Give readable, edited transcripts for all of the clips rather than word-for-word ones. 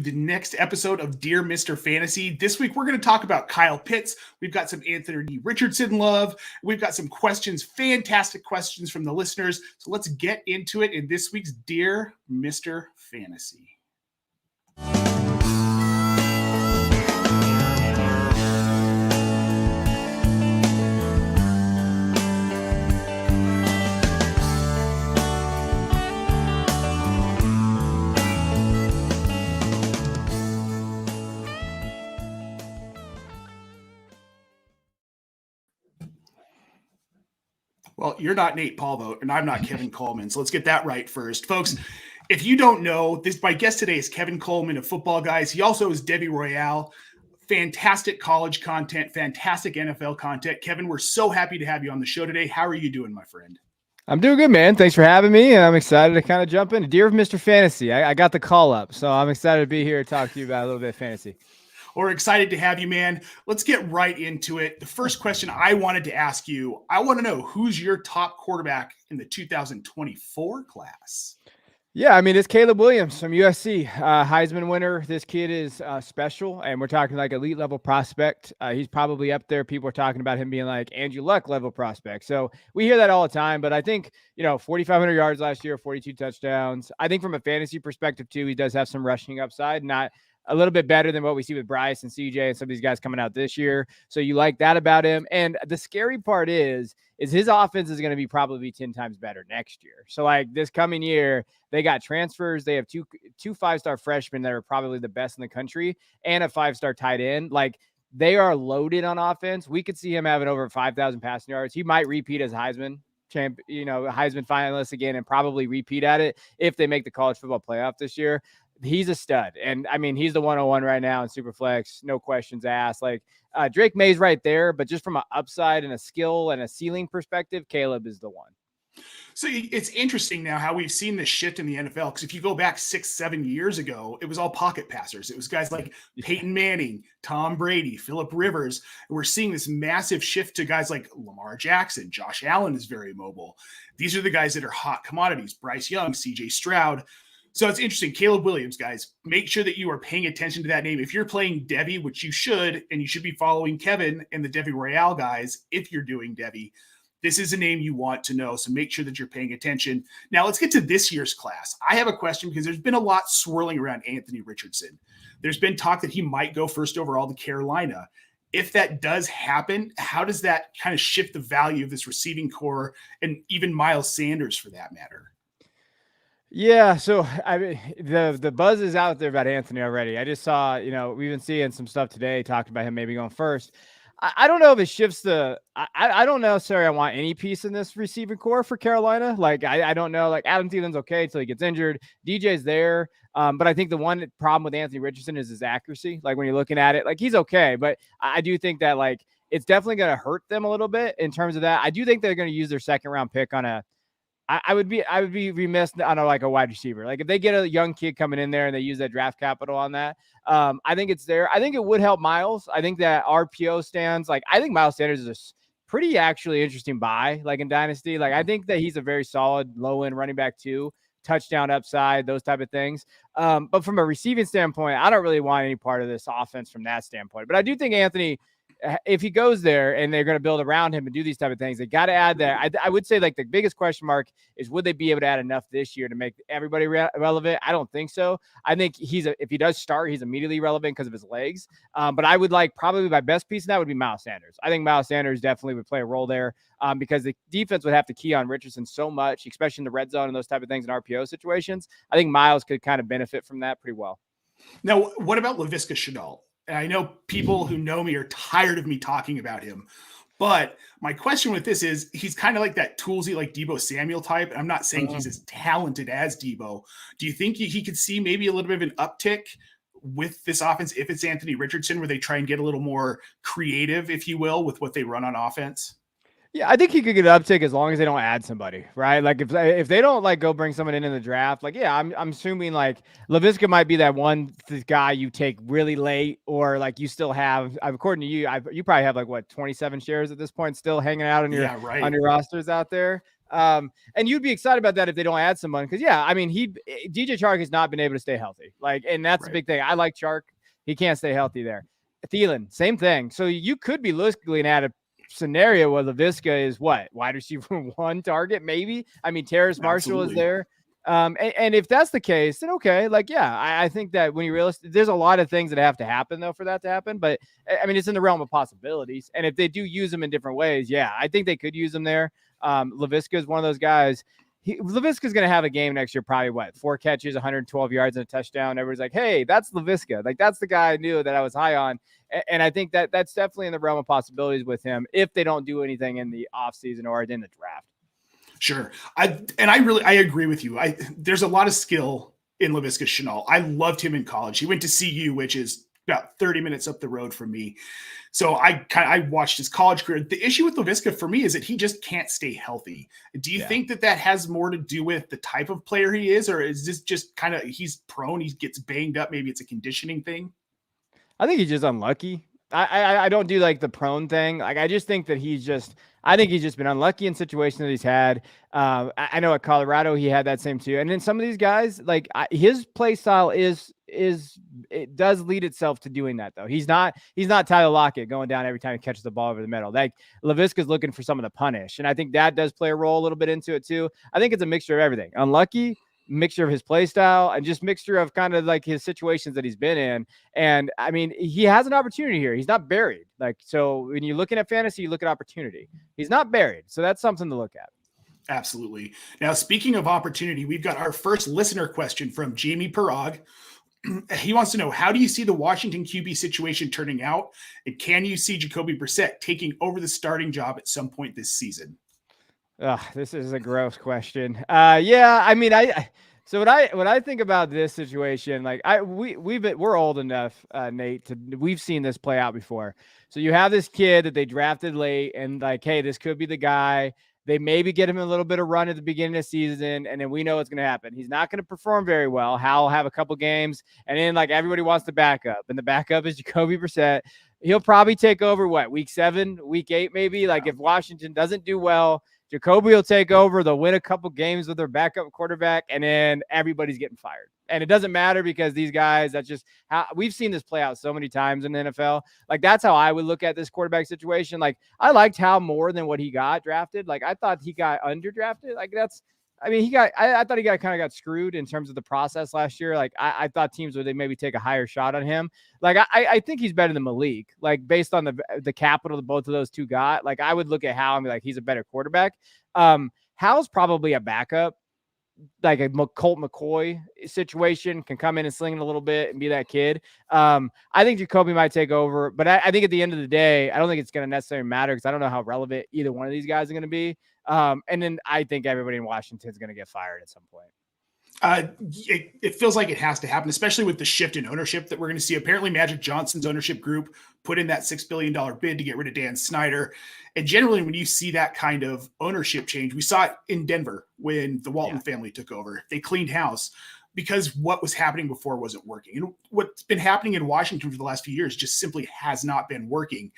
The next episode of Dear Mr. Fantasy. This week, we're going to talk about Kyle Pitts. We've got some Anthony Richardson love. We've got some questions, fantastic questions from the listeners. So let's get into it in this week's Dear Mr. Fantasy. Well, you're not Nate Palvo, and I'm not Kevin Coleman. So let's get that right first. Folks, if you don't know, my guest today is Kevin Coleman of Football Guys. He also is Devy Royale. Fantastic college content, fantastic NFL content. Kevin, we're so happy to have you on the show today. How are you doing, my friend? I'm doing good, man. Thanks for having me. And I'm excited to kind of jump in. Dear Mr. Fantasy, I got the call up, so I'm excited to be here to talk to you about a little bit of fantasy. We're excited to have you, man. Let's get right into it. The first question I wanted to ask you, I want to know who's your top quarterback in the 2024 class? Yeah, I mean, it's Caleb Williams from USC, Heisman winner. This kid is special, and we're talking like elite level prospect. He's probably up there. People are talking about him being like Andrew Luck level prospect. So we hear that all the time, but I think, 4,500 yards last year, 42 touchdowns. I think from a fantasy perspective too, he does have some rushing upside, not a little bit better than what we see with Bryce and CJ and some of these guys coming out this year. So you like that about him. And the scary part is his offense is going to be probably 10 times better next year. So like this coming year, they got transfers. They have two five-star freshmen that are probably the best in the country and a five-star tight end. Like they are loaded on offense. We could see him having over 5,000 passing yards. He might repeat as Heisman Heisman finalist again and probably repeat at it if they make the college football playoff this year. He's a stud. And I mean, he's the 101 right now in Superflex. No questions asked. Like Drake May's right there, but just from an upside and a skill and a ceiling perspective, Caleb is the one. So it's interesting now how we've seen this shift in the NFL. Because if you go back 6-7 years ago, it was all pocket passers. It was guys like Peyton Manning, Tom Brady, Phillip Rivers. And we're seeing this massive shift to guys like Lamar Jackson. Josh Allen is very mobile. These are the guys that are hot commodities. Bryce Young, CJ Stroud. So it's interesting. Caleb Williams, guys, make sure that you are paying attention to that name. If you're playing Devy, which you should, and you should be following Kevin and the Devy Royale guys, if you're doing Devy, this is a name you want to know. So make sure that you're paying attention. Now let's get to this year's class. I have a question because there's been a lot swirling around Anthony Richardson. There's been talk that he might go first overall to Carolina. If that does happen, how does that kind of shift the value of this receiving core and even Miles Sanders for that matter? Yeah, so I mean, the buzz is out there about Anthony already. I just saw, we've been seeing some stuff today talking about him maybe going first. I don't know if it shifts I don't necessarily want any piece in this receiving core for Carolina. Like, I don't know. Like, Adam Thielen's okay until he gets injured. DJ's there. But I think the one problem with Anthony Richardson is his accuracy. Like, when you're looking at it, like, he's okay. But I do think that, like, it's definitely going to hurt them a little bit in terms of that. I do think they're going to use their second-round pick on I would be remiss on a wide receiver. Like if they get a young kid coming in there and they use that draft capital on that, I think it's there. I think it would help Miles. I think that RPO stands. Like I think Miles Sanders is a pretty actually interesting buy. Like in Dynasty, like I think that he's a very solid low end running back too, touchdown upside, those type of things. But from a receiving standpoint, I don't really want any part of this offense from that standpoint. But I do think Anthony, if he goes there and they're going to build around him and do these type of things, they got to add that. I would say like the biggest question mark is would they be able to add enough this year to make everybody relevant? I don't think so. I think if he does start, he's immediately relevant because of his legs. But I would like probably my best piece of that would be Miles Sanders. I think Miles Sanders definitely would play a role there because the defense would have to key on Richardson so much, especially in the red zone and those type of things in RPO situations. I think Miles could kind of benefit from that pretty well. Now, what about Laviska Shenault? And I know people who know me are tired of me talking about him, but my question with this is he's kind of like that toolsy, like Deebo Samuel type. I'm not saying he's as talented as Deebo. Do you think he could see maybe a little bit of an uptick with this offense if it's Anthony Richardson, where they try and get a little more creative, if you will, with what they run on offense? Yeah, I think he could get an uptick as long as they don't add somebody, right? Like if they don't like go bring someone in the draft, like yeah, I'm assuming like Laviska might be that one guy you take really late, or like you still have, according to you, you probably have like what 27 shares at this point still hanging out on your on your rosters out there. And you'd be excited about that if they don't add someone. Cause yeah, I mean, DJ Chark has not been able to stay healthy. Like, and that's the big thing. I like Chark. He can't stay healthy there. Thielen, same thing. So you could be looking at a scenario where LaVisca is what? Wide receiver 1 target, maybe? I mean, Terrace Marshall is there. And if that's the case, then okay. Like, yeah, I think that when you realize there's a lot of things that have to happen though for that to happen. But I mean, it's in the realm of possibilities. And if they do use them in different ways, yeah, I think they could use them there. LaVisca is one of those guys. LaVisca is going to have a game next year, probably 4 catches, 112 yards and a touchdown. Everybody's like, hey, that's LaVisca. Like, that's the guy I knew that I was high on. And I think that that's definitely in the realm of possibilities with him if they don't do anything in the offseason or in the draft. Sure. I agree with you. There's a lot of skill in Laviska Shenault. I loved him in college. He went to CU, which is about 30 minutes up the road from me. So I watched his college career. The issue with Laviska for me is that he just can't stay healthy. Do you think that has more to do with the type of player he is, or is this just kind of he's prone, he gets banged up, maybe it's a conditioning thing? I think he's just unlucky. I don't do like the prone thing. Like, I just think that I think he's just been unlucky in situations that he's had. I know at Colorado he had that same too. And then some of these guys, like his play style it does lead itself to doing that though. He's not Tyler Lockett going down every time he catches the ball over the middle. Like Laviska's looking for someone to punish. And I think that does play a role a little bit into it too. I think it's a mixture of everything. Unlucky, mixture of his play style, and just mixture of kind of like his situations that he's been in. And I mean, he has an opportunity here. He's not buried. Like, so when you're looking at fantasy, you look at opportunity. He's not buried. So that's something to look at. Absolutely. Now, speaking of opportunity, we've got our first listener question from Jamie Parag. He wants to know, how do you see the Washington QB situation turning out? And can you see Jacoby Brissett taking over the starting job at some point this season? This is a gross question. Yeah, I mean, so when I think about this situation, like we're old enough, Nate, we've seen this play out before. So you have this kid that they drafted late, and like, hey, this could be the guy. They maybe get him a little bit of run at the beginning of the season, and then we know what's going to happen. He's not going to perform very well. Hal will have a couple games, and then like everybody wants the backup, and the backup is Jacoby Brissett. He'll probably take over week 7, week 8, maybe. Like if Washington doesn't do well, Jacoby will take over. They'll win a couple games with their backup quarterback, and then everybody's getting fired. And it doesn't matter because these guys, that's just how we've seen this play out so many times in the NFL. Like, that's how I would look at this quarterback situation. Like, I liked Hal more than what he got drafted. Like, I thought he got underdrafted. Like, I thought he kind of got screwed in terms of the process last year. Like, I thought teams would maybe take a higher shot on him. Like, I think he's better than Malik, like based on the capital that both of those two got. Like, I would look at Hal and be like, he's a better quarterback. Hal's probably a backup, like a Colt McCoy situation, can come in and sling it a little bit and be that kid. I think Jacoby might take over, but I think at the end of the day, I don't think it's going to necessarily matter because I don't know how relevant either one of these guys are going to be. And then I think everybody in Washington is going to get fired at some point. It feels like it has to happen, especially with the shift in ownership that we're going to see. Apparently, Magic Johnson's ownership group put in that $6 billion bid to get rid of Dan Snyder. And generally, when you see that kind of ownership change, we saw it in Denver when the Walton family took over. They cleaned house because what was happening before wasn't working. And what's been happening in Washington for the last few years just simply has not been working.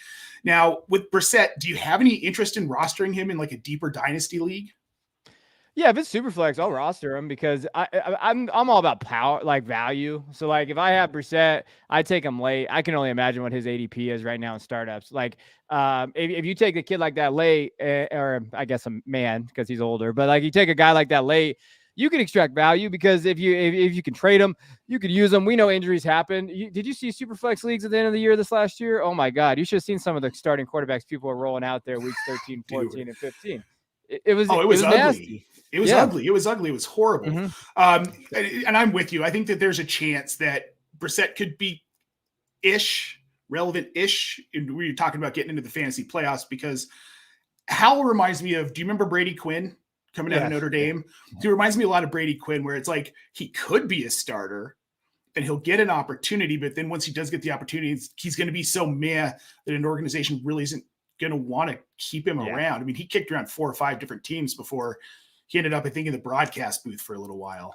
Now, with Brissett, do you have any interest in rostering him in like a deeper dynasty league? Yeah, if it's super flex, I'll roster him because I'm all about power, like value. So like if I have Brissett, I take him late. I can only imagine what his ADP is right now in startups. Like if you take a kid like that late, or I guess a man because he's older, but like you take a guy like that late, you can extract value because if you can trade him, you could use them. We know injuries happen. Did you see Superflex leagues at the end of the year this last year? Oh my God, you should have seen some of the starting quarterbs people are rolling out there weeks 13, 14, and 15. It was ugly. Nasty. It was ugly. It was ugly. It was horrible. Mm-hmm. And I'm with you. I think that there's a chance that Brissett could be relevant-ish. And we were talking about getting into the fantasy playoffs because Hal reminds me of, do you remember Brady Quinn coming out of Notre Dame? He reminds me a lot of Brady Quinn, where it's like he could be a starter and he'll get an opportunity, but then once he does get the opportunity, he's going to be so meh that an organization really isn't going to want to keep him around. I mean, he kicked around 4 or 5 different teams before he ended up, I think, in the broadcast booth for a little while.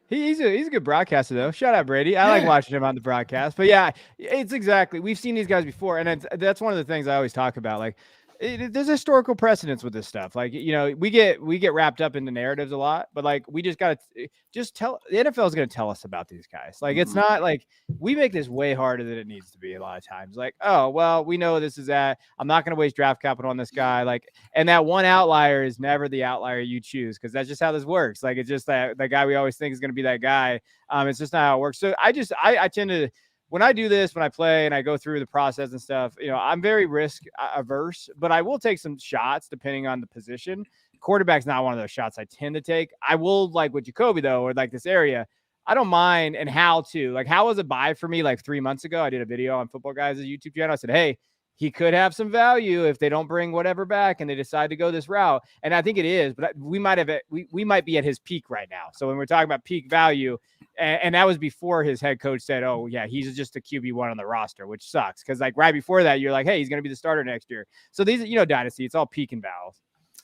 He's a good broadcaster, though. Shout out, Brady. I like watching him on the broadcast. But yeah, it's exactly. We've seen these guys before, and that's one of the things I always talk about. Like, there's historical precedence with this stuff. Like, we get wrapped up into narratives a lot, but like, we just got to tell the NFL is going to tell us about these guys. Like, it's not like we make this way harder than it needs to be a lot of times. Like, oh, well, we know this is that. I'm not going to waste draft capital on this guy. Like, and that one outlier is never the outlier you choose, because that's just how this works. Like, it's just that the guy we always think is going to be that guy. It's just not how it works. So I tend to, when I do this, when I play and I go through the process and stuff, I'm very risk averse, but I will take some shots depending on the position. Quarterback's not one of those shots I tend to take. I will, like with Jacoby though, or like this area, I don't mind. And Hal too. Like, Hal was a buy for me like 3 months ago. I did a video on Football Guys' YouTube channel. I said, hey, he could have some value if they don't bring whatever back and they decide to go this route. And I think it is, but we might be at his peak right now. So when we're talking about peak value, and that was before his head coach said, oh yeah, he's just a QB1 on the roster, which sucks. Cause like right before that, you're like, hey, he's going to be the starter next year. So these, Dynasty, it's all peak and valleys.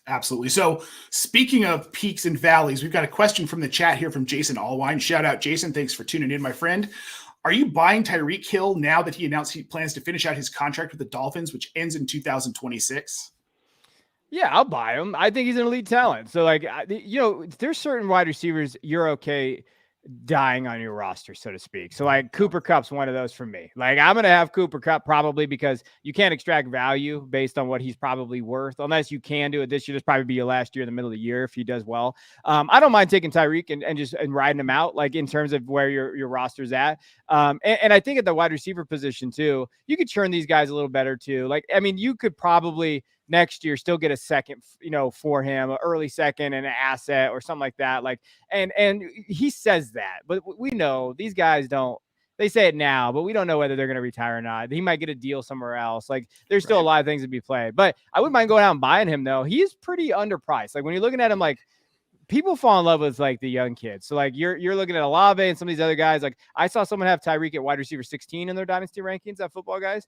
Absolutely. So speaking of peaks and valleys, we've got a question from the chat here from Jason Allwine. Shout out, Jason. Thanks for tuning in, my friend. Are you buying Tyreek Hill now that he announced he plans to finish out his contract with the Dolphins, which ends in 2026? Yeah, I'll buy him. I think he's an elite talent. So like, there's certain wide receivers you're okay dying on your roster, so to speak. So like Cooper Kupp's one of those for me. Like, I'm going to have Cooper Kupp probably because you can't extract value based on what he's probably worth, unless you can do it this year. This probably be your last year in the middle of the year if he does well. I don't mind taking Tyreek and riding him out, like in terms of where your roster's at. And I think at the wide receiver position too, you could churn these guys a little better too. Like, I mean, you could probably next year still get a second, for him, an early second and an asset or something like that. Like, and he says that, but we know these guys don't. They say it now, but we don't know whether they're going to retire or not. He might get a deal somewhere else. Like, there's still a lot of things to be played, but I wouldn't mind going out and buying him though. He's pretty underpriced. Like, when you're looking at him, like, people fall in love with like the young kids. So like you're looking at Olave and some of these other guys. Like, I saw someone have Tyreek at wide receiver 16 in their dynasty rankings at Football Guys.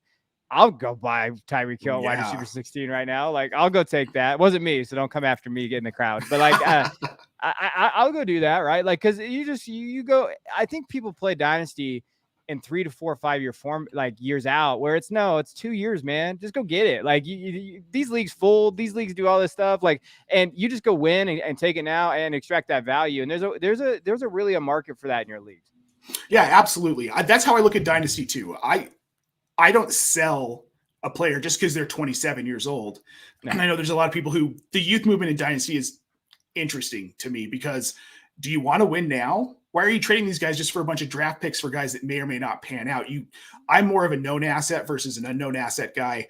I'll go buy Tyreek Hill wide receiver 16 right now. Like, I'll go take that. It wasn't me, so don't come after me getting the crowd. But like, I'll go do that, right? Like, because you go. I think people play Dynasty in 3 to 4 or 5 year form, like years out, where it's 2 years, man. Just go get it. Like, these leagues fold, these leagues do all this stuff. Like, and you just go win and take it now and extract that value. And there's a really a market for that in your leagues. Yeah, absolutely. That's how I look at Dynasty too. I don't sell a player just because they're 27 years old. No. And I know there's a lot of people who the youth movement in Dynasty is interesting to me, because do you want to win now? Why are you trading these guys just for a bunch of draft picks for guys that may or may not pan out? I'm more of a known asset versus an unknown asset guy,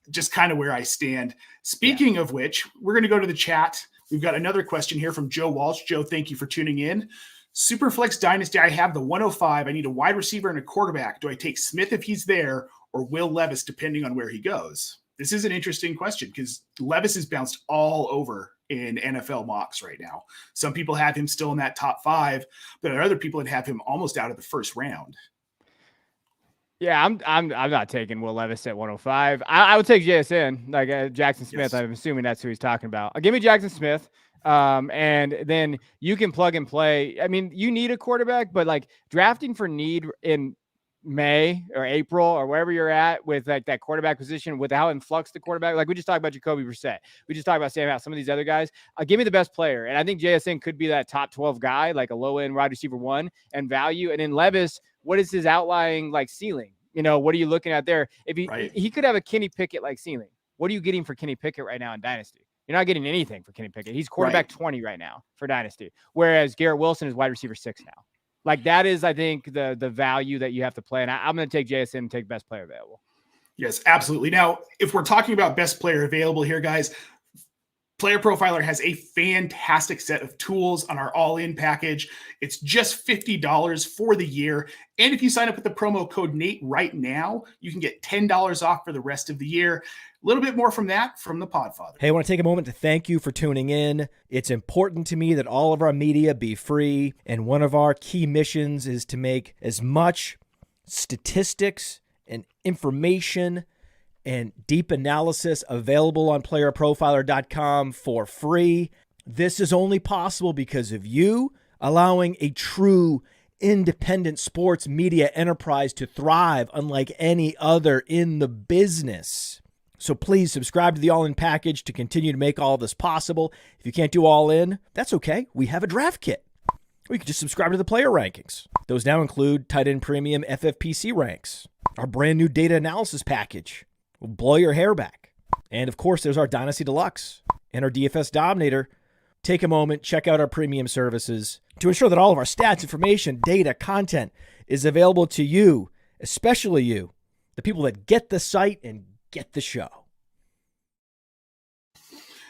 just kind of where I stand. Speaking of which, we're going to go to the chat. We've got another question here from Joe Walsh. Joe, thank you for tuning in. Superflex Dynasty, I have the 105. I need a wide receiver and a quarterback. Do I take Smith if he's there, or Will Levis depending on where he goes? This is an interesting question because Levis is bounced all over in NFL mocks right now. Some people have him still in that top 5, but other people that have him almost out of the first round. Yeah, I'm not taking Will Levis at 105. I would take JSN, like Jackson Smith. Yes. I'm assuming that's who he's talking about. Give me Jackson Smith. And then you can plug and play. I mean, you need a quarterback, but like drafting for need in May or April or wherever you're at with like that quarterback position, with how influx the quarterback, like we just talked about Jacoby Brissett. We just talked about Sam Howell, some of these other guys. Give me the best player. And I think JSN could be that top 12 guy, like a low end wide receiver 1 and value. And then Levis, what is his outlying like ceiling? What are you looking at there? If he could have a Kenny Pickett like ceiling. What are you getting for Kenny Pickett right now in Dynasty? You're not getting anything for Kenny Pickett. He's quarterback 20 right now for Dynasty, whereas Garrett Wilson is wide receiver 6 now. Like, that is, I think, the value that you have to play. And I'm going to take JSN and take best player available. Yes, absolutely. Now, if we're talking about best player available here, guys, Player Profiler has a fantastic set of tools on our all-in package. It's just $50 for the year. And if you sign up with the promo code Nate right now, you can get $10 off for the rest of the year. A little bit more from that from the Podfather. Hey, I want to take a moment to thank you for tuning in. It's important to me that all of our media be free, and one of our key missions is to make as much statistics and information and deep analysis available on PlayerProfiler.com for free. This is only possible because of you allowing a true independent sports media enterprise to thrive unlike any other in the business. So please subscribe to the All In package to continue to make all of this possible. If you can't do All In, that's okay. We have a draft kit. Or you can just subscribe to the player rankings. Those now include tight end premium FFPC ranks, our brand new data analysis package will blow your hair back. And of course, there's our Dynasty Deluxe and our DFS Dominator. Take a moment, check out our premium services to ensure that all of our stats, information, data, content is available to you, especially you, the people that get the site and get the show.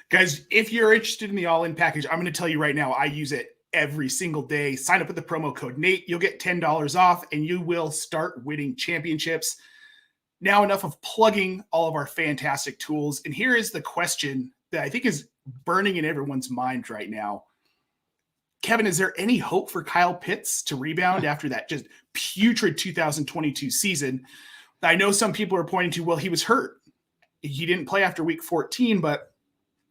Guys, if you're interested in the All In package, I'm going to tell you right now, I use it every single day. Sign up with the promo code Nate. You'll get $10 off and you will start winning championships. Now, enough of plugging all of our fantastic tools. And here is the question that I think is burning in everyone's mind right now. Kevin, is there any hope for Kyle Pitts to rebound after that just putrid 2022 season? I know some people are pointing to, well, he was hurt. He didn't play after week 14, but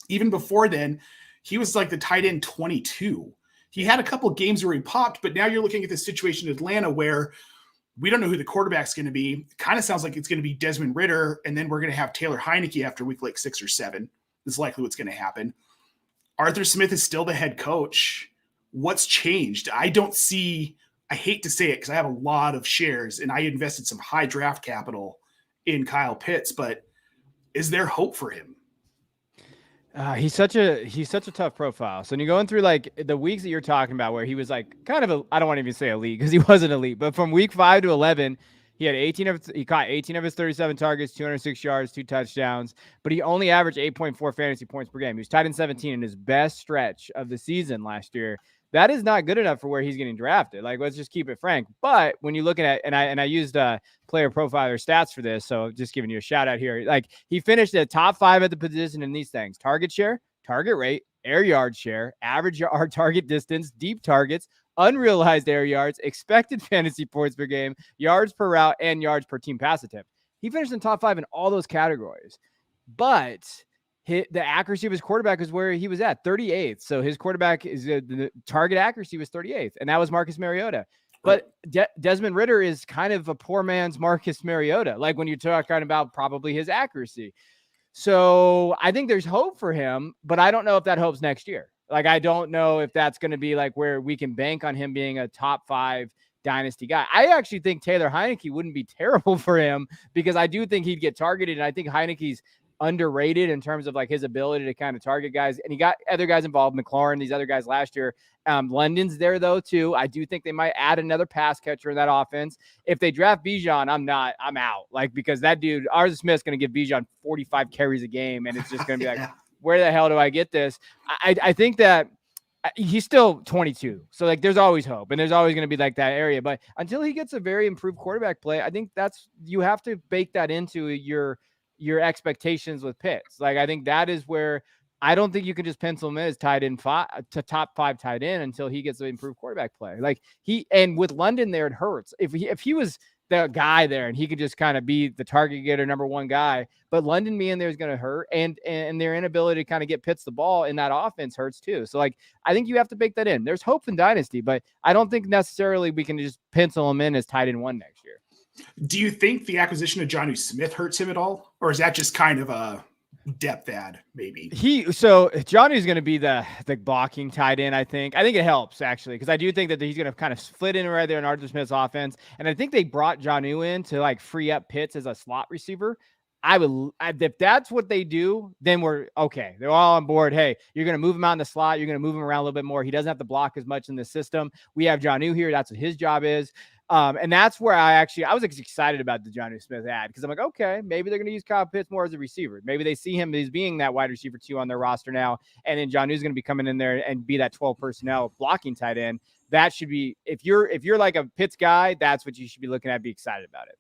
even before then, he was like the tight end 22. He had a couple games where he popped, but now you're looking at the situation in Atlanta where we don't know who the quarterback's going to be. It kind of sounds like it's going to be Desmond Ridder, and then we're going to have Taylor Heineke after week like 6 or 7. Is likely what's going to happen. Arthur Smith is still the head coach. What's changed? I hate to say it because I have a lot of shares and I invested some high draft capital in Kyle Pitts, but is there hope for him? He's such a tough profile. So when you're going through like the weeks that you're talking about where he was like kind of I don't want to even say elite because he wasn't elite, but from week 5 to 11, he caught 18 of his 37 targets, 206 yards, 2 touchdowns, but he only averaged 8.4 fantasy points per game. He was tied in 17 in his best stretch of the season last year. That is not good enough for where he's getting drafted. Like, let's just keep it frank. But when you're looking at, and I used player profiler stats for this, so just giving you a shout out here. Like, he finished at top 5 at the position in these things: target share, target rate, air yard share, average yard target distance, deep targets, unrealized air yards, expected fantasy points per game, yards per route, and yards per team pass attempt. He finished in top 5 in all those categories. But the accuracy of his quarterback is where he was at, 38th. So his quarterback is the target accuracy was 38th, and that was Marcus Mariota. But Desmond Ridder is kind of a poor man's Marcus Mariota, like when you're talking about probably his accuracy. So I think there's hope for him, but I don't know if that hope's next year. Like, I don't know if that's going to be like where we can bank on him being a top 5 dynasty guy. I actually think Taylor Heineke wouldn't be terrible for him because I do think he'd get targeted. And I think Heineke's underrated in terms of like his ability to kind of target guys. And he got other guys involved, McLaurin, these other guys last year. London's there though too. I do think they might add another pass catcher in that offense. If they draft Bijan, I'm out. Like, because that dude, Arthur Smith's going to give Bijan 45 carries a game. And it's just going to be like, where the hell do I get this? I think that he's still 22. So like there's always hope and there's always going to be like that area. But until he gets a very improved quarterback play, I think you have to bake that into your expectations with Pitts. Like, I think that is where I don't think you can just pencil him in as tight end to top 5 tight end until he gets the improved quarterback play. Like and with London there, it hurts. If he was the guy there and he could just kind of be the target getter, number 1 guy, but London being there is going to hurt. And their inability to kind of get Pitts the ball in that offense hurts too. So like, I think you have to bake that in. There's hope in dynasty, but I don't think necessarily we can just pencil him in as tight end 1 next year. Do you think the acquisition of Jonnu Smith hurts him at all? Or is that just kind of a depth add, maybe? So Jonnu's going to be the blocking tight end, I think. I think it helps, actually, because I do think that he's going to kind of split in right there in Arthur Smith's offense. And I think they brought Jonnu in to like free up Pitts as a slot receiver. If that's what they do, then we're okay. They're all on board. Hey, you're going to move him out in the slot. You're going to move him around a little bit more. He doesn't have to block as much in the system. We have Jonnu here. That's what his job is. And that's where I was excited about the Jonnu Smith ad because I'm like, okay, maybe they're going to use Kyle Pitts more as a receiver. Maybe they see him as being that wide receiver 2 on their roster now. And then Jonnu's going to be coming in there and be that 12 personnel blocking tight end. That should be, if you're like a Pitts guy, that's what you should be looking at. Be excited about it.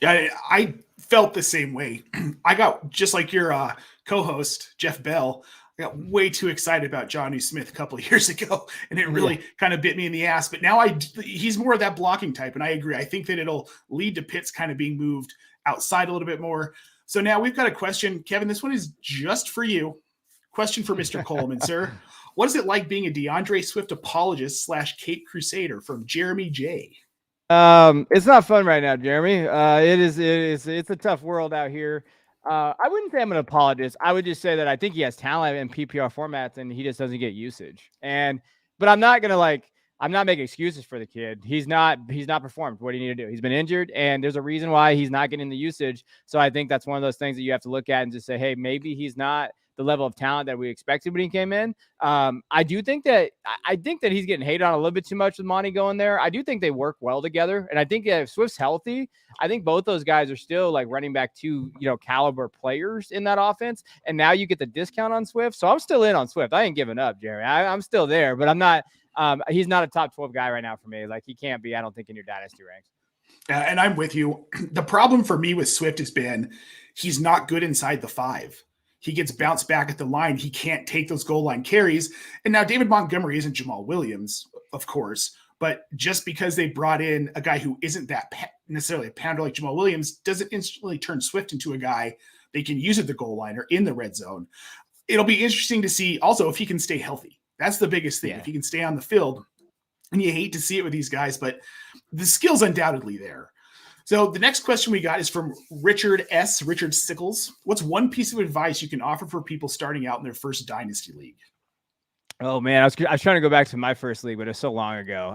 Yeah, I felt the same way. I got, just like your co-host, Jeff Bell, I got way too excited about Jonnu Smith a couple of years ago, and it really kind of bit me in the ass. But now he's more of that blocking type, and I agree. I think that it'll lead to Pitts kind of being moved outside a little bit more. So now we've got a question. Kevin, this one is just for you. Question for Mr. Coleman, sir. What is it like being a DeAndre Swift apologist / Cape Crusader? From Jeremy J. It's not fun right now, Jeremy. It's a tough world out here. I wouldn't say I'm an apologist. I would just say that I think he has talent in PPR formats and he just doesn't get usage. But I'm not making excuses for the kid. He's not performed what he need to do. He's been injured and there's a reason why he's not getting the usage. So I think that's one of those things that you have to look at and just say, hey, maybe he's not the level of talent that we expected when he came in. I think that he's getting hated on a little bit too much with Monty going there. I do think they work well together. And I think if Swift's healthy, I think both those guys are still like running back 2, caliber players in that offense. And now you get the discount on Swift. So I'm still in on Swift. I ain't giving up, Jeremy. I'm still there, but I'm not, he's not a top 12 guy right now for me. Like he can't be, I don't think, in your dynasty ranks. And I'm with you. The problem for me with Swift has been he's not good inside the 5. He gets bounced back at the line. He can't take those goal line carries. And now David Montgomery isn't Jamal Williams, of course, but just because they brought in a guy who isn't that necessarily a pounder like Jamal Williams doesn't instantly turn Swift into a guy they can use at the goal line or in the red zone. It'll be interesting to see also if he can stay healthy. That's the biggest thing. Yeah. If he can stay on the field, and you hate to see it with these guys, but the skill's undoubtedly there. So the next question we got is from Richard Sickles. What's one piece of advice you can offer for people starting out in their first dynasty league? Oh man, I was trying to go back to my first league, but it's so long ago.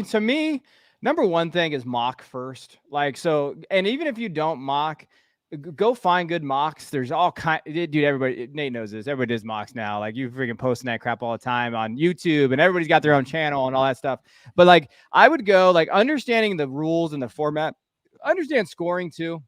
To me, number one thing is mock first. And even if you don't mock, go find good mocks. There's all kind. Dude, everybody, Nate knows this. Everybody does mocks now. Like you freaking posting that crap all the time on YouTube, and everybody's got their own channel and all that stuff. But I would go understanding the rules and the format. Understand scoring too.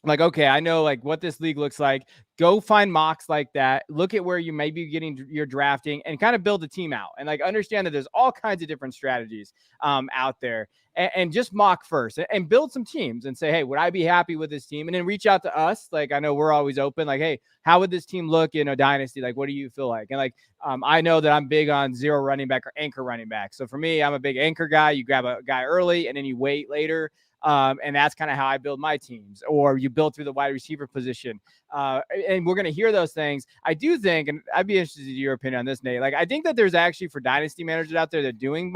Okay, I know what this league looks like. Go find mocks like that. Look at where you may be getting your drafting and kind of build a team out and understand that there's all kinds of different strategies out there and just mock first and build some teams and say, hey, would I be happy with this team? And then reach out to us. I know we're always open. Hey, how would this team look in a dynasty? What do you feel like? And I know that I'm big on zero running back or anchor running back. So for me, I'm a big anchor guy. You grab a guy early and then you wait later. And that's kind of how I build my teams, or you build through the wide receiver position. And we're going to hear those things. I do think, and I'd be interested in your opinion on this, Nate. I think that there's actually for dynasty managers out there that are doing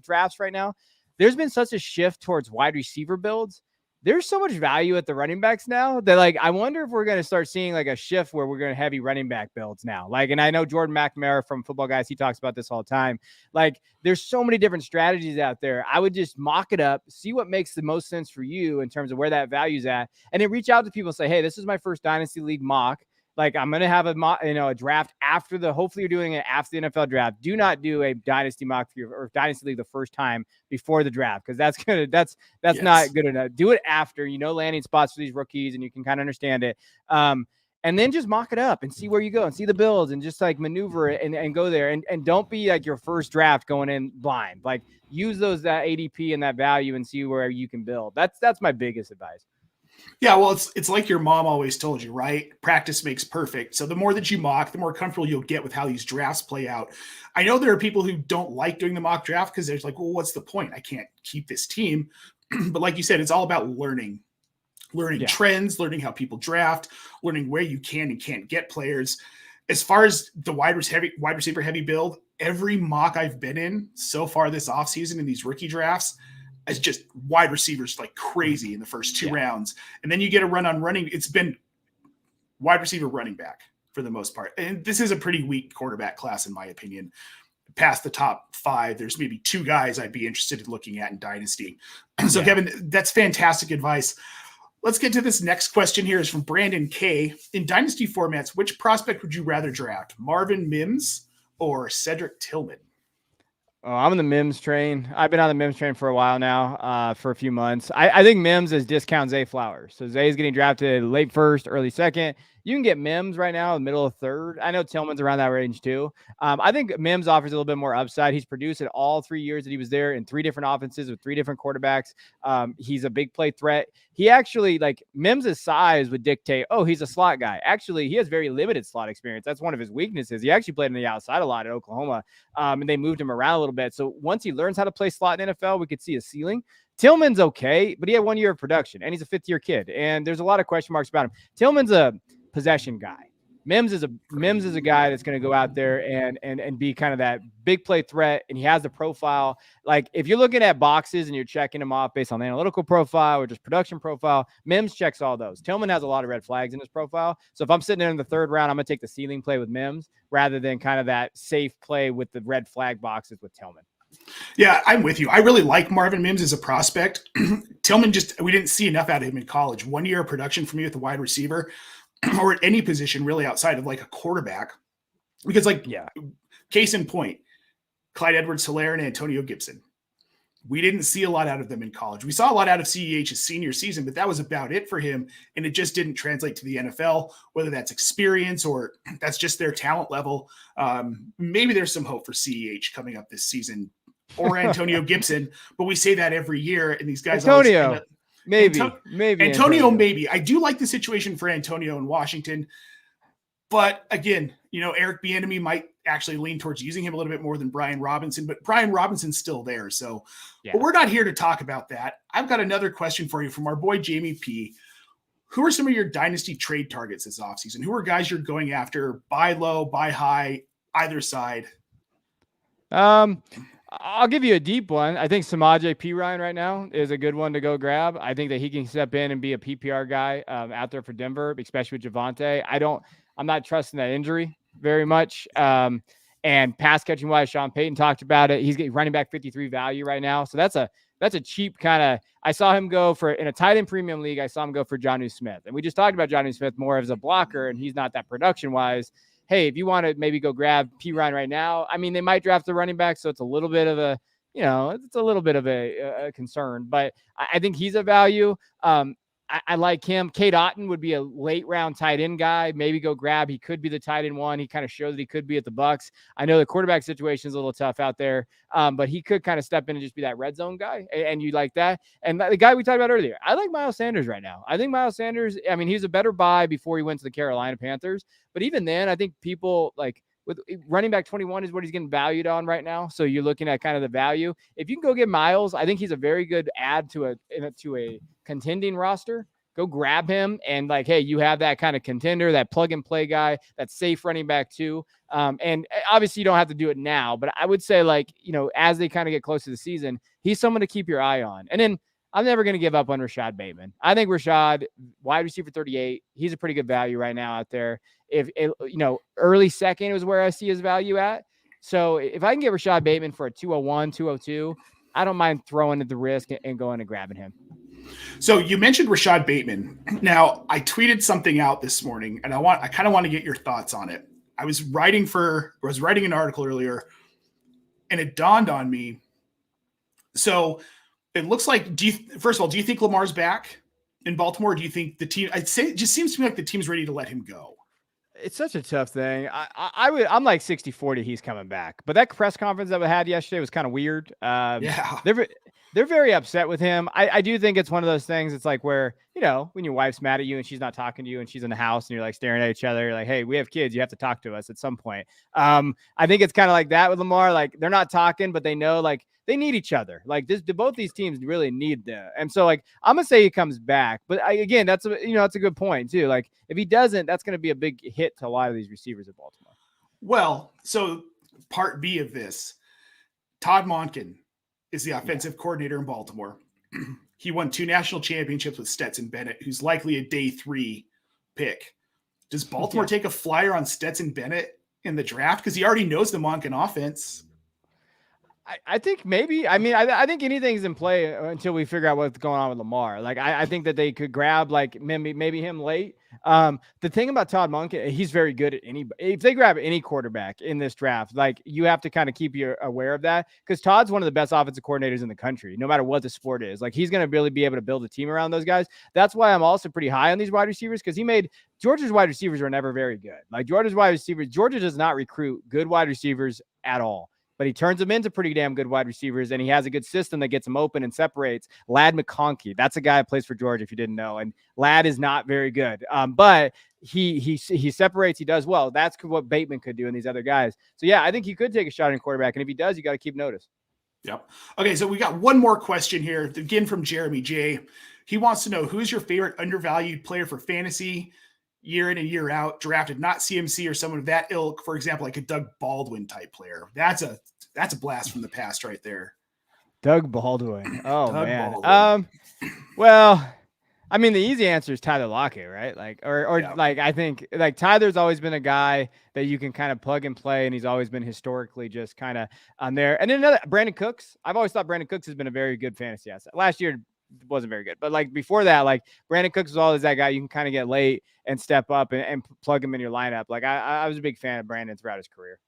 drafts right now, there's been such a shift towards wide receiver builds. There's so much value at the running backs now that I wonder if we're going to start seeing a shift where we're going to heavy running back builds now. And I know Jordan McNamara from Football Guys, he talks about this all the time. There's so many different strategies out there. I would just mock it up, see what makes the most sense for you in terms of where that value's at, and then reach out to people and say, hey, this is my first dynasty league mock. I'm going to have a draft after hopefully you're doing it after the NFL draft. Do not do a dynasty mock for or dynasty league the first time before the draft. Cause that's yes. Not good enough. Do it after, landing spots for these rookies and you can kind of understand it. And then just mock it up and see where you go and see the builds and just maneuver it and go there. And don't be your first draft going in blind. Use that ADP and that value and see where you can build. That's my biggest advice. Yeah, well, it's like your mom always told you, right? Practice makes perfect. So the more that you mock, the more comfortable you'll get with how these drafts play out. I know there are people who don't like doing the mock draft because they're well, what's the point? I can't keep this team. But like you said, it's all about learning trends, learning how people draft, learning where you can and can't get players. As far as the wide receiver heavy build, every mock I've been in so far this offseason in these rookie drafts, it's just wide receivers crazy in the first 2 rounds. And then you get a run on running. It's been wide receiver running back for the most part. And this is a pretty weak quarterback class, in my opinion. Past the top 5, there's maybe 2 guys I'd be interested in looking at in Dynasty. So, Kevin, that's fantastic advice. Let's get to this next question here. Is from Brandon K. In Dynasty formats, which prospect would you rather draft, Marvin Mims or Cedric Tillman? Oh, I'm on the Mims train. I've been on the Mims train for a while now, for a few months. I think Mims is discount Zay Flowers. So Zay is getting drafted late first, early second. You can get Mims right now in the middle of third. I know Tillman's around that range too. I think Mims offers a little bit more upside. He's produced in all 3 years that he was there in 3 different offenses with 3 different quarterbacks. He's a big play threat. He actually, Mims' size would dictate, oh, he's a slot guy. Actually, he has very limited slot experience. That's one of his weaknesses. He actually played on the outside a lot at Oklahoma, and they moved him around a little bit. So once he learns how to play slot in NFL, we could see a ceiling. Tillman's okay, but he had 1 year of production, and he's a 5th-year kid, and there's a lot of question marks about him. Tillman's a possession guy. Mims is a guy that's going to go out there and be kind of that big play threat, and he has the profile. Like if you're looking at boxes and you're checking him off based on the analytical profile or just production profile, Mims checks all those. Tillman has a lot of red flags in his profile, so if I'm sitting there in the third round, I'm going to take the ceiling play with Mims rather than kind of that safe play with the red flag boxes with Tillman. Yeah, I'm with you. I really like Marvin Mims as a prospect. Tillman we didn't see enough out of him in college. 1 year of production for me with the wide receiver or at any position really outside of like a quarterback. Because case in point, Clyde Edwards-Helaire and Antonio Gibson. We didn't see a lot out of them in college. We saw a lot out of CEH's senior season, but that was about it for him. And it just didn't translate to the NFL, whether that's experience or that's just their talent level. Maybe there's some hope for CEH coming up this season or Antonio Gibson, but we say that every year. And these guys, Antonio, maybe Antonio, maybe. I do like the situation for Antonio in Washington, but again, Eric Bieniemy might actually lean towards using him a little bit more than Brian Robinson, but Brian Robinson's still there. So But we're not here to talk about that. I've got another question for you from our boy, Jamie P. Who are some of your dynasty trade targets this offseason? Who are guys you're going after? Buy low, buy high, either side? I'll give you a deep one. I think Samaje Perine right now is a good one to go grab. I think that he can step in and be a PPR guy out there for Denver, especially with Javonte. I'm not trusting that injury very much. And pass catching wise, Sean Payton talked about it. He's getting running back 53 value right now. So that's a cheap kind of, I saw him go for, in a tight end premium league, I saw him go for Jonnu Smith. And we just talked about Jonnu Smith more as a blocker, and he's not that production wise. Hey, if you want to maybe go grab Perine right now, I mean, they might draft the running back. So it's a little bit of a concern, but I think he's a value. I like him. Cade Otton would be a late round tight end guy. Maybe go grab. He could be the tight end one. He kind of showed that he could be at the Bucs. I know the quarterback situation is a little tough out there, but he could kind of step in and just be that red zone guy. And you like that. And the guy we talked about earlier, I like Miles Sanders right now. I think Miles Sanders, I mean, he's a better buy before he went to the Carolina Panthers. But even then, I think people like, with running back 21 is what he's getting valued on right now. So you're looking at kind of the value. If you can go get Miles, I think he's a very good add to a contending roster. Go grab him and hey, you have that kind of contender, that plug and play guy, that safe running back too. And obviously you don't have to do it now, but I would say as they kind of get close to the season, he's someone to keep your eye on. And then I'm never going to give up on Rashad Bateman. I think Rashad, wide receiver 38, he's a pretty good value right now out there. If early second is where I see his value at. So if I can get Rashad Bateman for a 201, 202, I don't mind throwing at the risk and going and grabbing him. So you mentioned Rashad Bateman. Now I tweeted something out this morning and I kind of want to get your thoughts on it. I was writing an article earlier and it dawned on me. So it looks like, first of all, do you think Lamar's back in Baltimore? Or do you think the team, I'd say it just seems to me like the team's ready to let him go. It's such a tough thing. I'm like 60-40 he's coming back. But that press conference that we had yesterday was kind of weird. They're very upset with him. I do think it's one of those things. It's like where, when your wife's mad at you and she's not talking to you and she's in the house and you're like staring at each other, you're like, hey, we have kids. You have to talk to us at some point. I think it's kind of like that with Lamar. Like they're not talking, but they know they need each other. Both these teams really need them. And so I'm going to say he comes back, but again, that's a good point too. If he doesn't, that's going to be a big hit to a lot of these receivers at Baltimore. Well, so part B of this, Todd Monken is the offensive coordinator in Baltimore. He won 2 national championships with Stetson Bennett, who's likely a day 3 pick. Does Baltimore take a flyer on Stetson Bennett in the draft? Because he already knows the Monken offense. I think maybe. I mean, I think anything's in play until we figure out what's going on with Lamar. I think that they could grab maybe him late. The thing about Todd Monken, he's very good at if they grab any quarterback in this draft, you have to kind of keep you aware of that because Todd's one of the best offensive coordinators in the country, no matter what the sport is. He's going to really be able to build a team around those guys. That's why I'm also pretty high on these wide receivers because Georgia's wide receivers are never very good. Georgia does not recruit good wide receivers at all. But he turns them into pretty damn good wide receivers, and he has a good system that gets them open and separates. Ladd McConkey, that's a guy that plays for Georgia, if you didn't know. And Ladd is not very good, but he separates. He does well. That's what Bateman could do in these other guys. So yeah, I think he could take a shot in quarterback, and if he does, you got to keep notice. Yep. Okay, so we got one more question here, again from Jeremy J. He wants to know, who's your favorite undervalued player for fantasy? year in and year out, drafted not CMC or someone of that ilk, for example, like a Doug Baldwin type player. That's a blast from the past right there. Doug Baldwin. Oh, Doug man. Baldwin. Well, I mean, the easy answer is Tyler Lockett, right? Like, or Yeah. like, I think like Tyler's always been a guy that you can kind of plug and play, and he's always been historically just kind of on there. And then another Brandon Cooks. I've always thought Brandon Cooks has been a very good fantasy asset. Last year wasn't very good, but like before that, like Brandon Cooks was always that guy you can kind of get late and step up and plug him in your lineup. Like I was a big fan of Brandon throughout his career.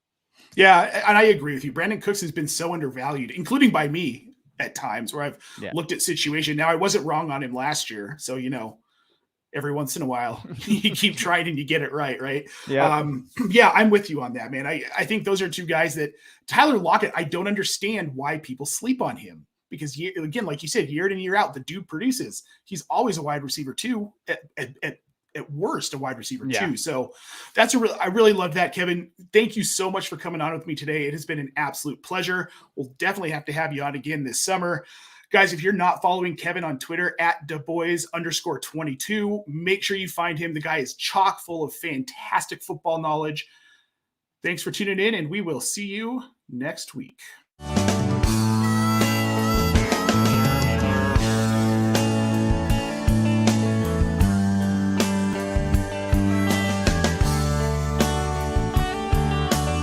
Yeah, and I agree with you. Brandon Cooks has been so undervalued, including by me at times where I've looked at situation. Now I wasn't wrong on him last year. So, every once in a while you keep trying and you get it right. Right. Yeah. Yeah, I'm with you on that, man. I think those are two guys that Tyler Lockett, I don't understand why people sleep on him because again, like you said, year in and year out, the dude produces. He's always a wide receiver too, at worst, a wide receiver too. So I really love that, Kevin. Thank you so much for coming on with me today. It has been an absolute pleasure. We'll definitely have to have you on again this summer. Guys, if you're not following Kevin on Twitter at DuBois_22, make sure you find him. The guy is chock full of fantastic football knowledge. Thanks for tuning in, and we will see you next week.